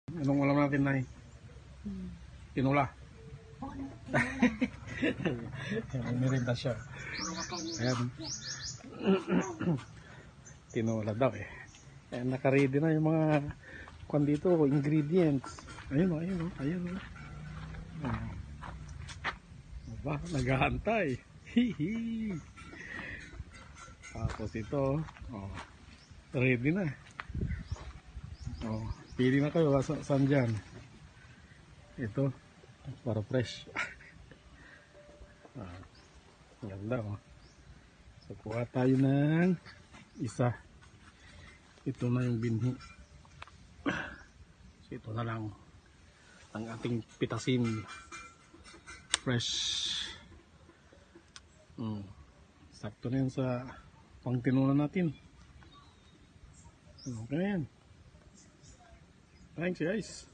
Anong ulam natin, Nay? Tinola. Merinda siya. Ayan. Tinola daw eh. Ayan, naka-ready na yung mga kwan dito, ingredients. Ayun o, ayun o, ayun o. Aba, naghahantay. Hihi. Tapos ito, oh, ready na. Oh, pili na kayo, saan dyan? Ito, para fresh. Ganda oh. So, kuha tayo ng isa. Ito na yung binhi. So, ito na lang ang ating pitasin. Fresh. Sakto na yan sa pangtinunan natin. Okay yan. Thanks guys.